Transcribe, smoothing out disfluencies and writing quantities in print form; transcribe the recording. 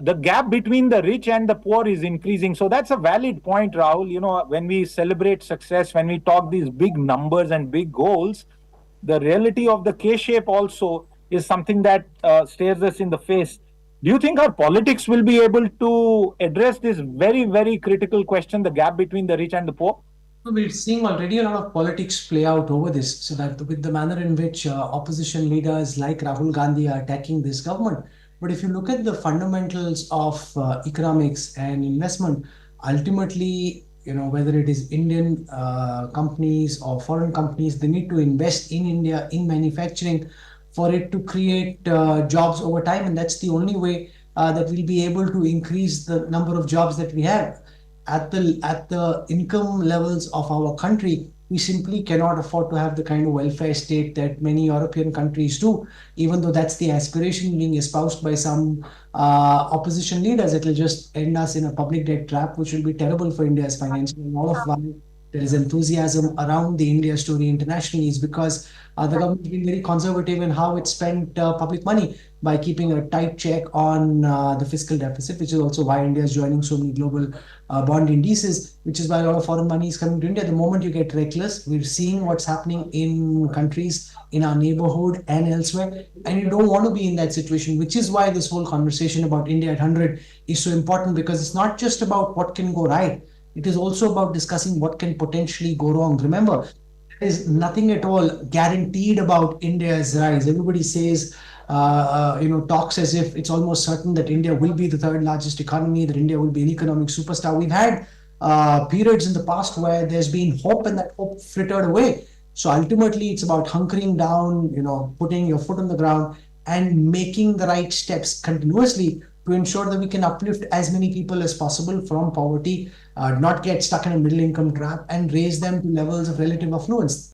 the gap between the rich and the poor is increasing. So that's a valid point, Rahul. When we celebrate success, when we talk these big numbers and big goals, the reality of the K shape also is something that stares us in the face. Do you think our politics will be able to address this very, very critical question, the gap between the rich and the poor? So we're seeing already a lot of politics play out over this, so that with the manner in which opposition leaders like Rahul Gandhi are attacking this government. But if you look at the fundamentals of economics and investment, ultimately, whether it is Indian companies or foreign companies, they need to invest in India in manufacturing for it to create jobs over time, and that's the only way that we'll be able to increase the number of jobs that we have at the income levels of our country. We simply cannot afford to have the kind of welfare state that many European countries do. Even though that's the aspiration being espoused by some opposition leaders, it will just end us in a public debt trap, which will be terrible for India's financial. And all of why there is enthusiasm around the India story internationally is because the government has been very conservative in how it spent public money by keeping a tight check on the fiscal deficit, which is also why India is joining so many global bond indices, which is why a lot of foreign money is coming to India. The moment you get reckless, we're seeing what's happening in countries in our neighborhood and elsewhere, and you don't want to be in that situation, which is why this whole conversation about India at 100 is so important, because it's not just about what can go right, it is also about discussing what can potentially go wrong. Remember, there is nothing at all guaranteed about India's rise. Everybody says, talks as if it's almost certain that India will be the third largest economy, that India will be an economic superstar. We've had periods in the past where there's been hope and that hope frittered away. So ultimately, it's about hunkering down, putting your foot on the ground and making the right steps continuously to ensure that we can uplift as many people as possible from poverty, not get stuck in a middle income trap, and raise them to levels of relative affluence.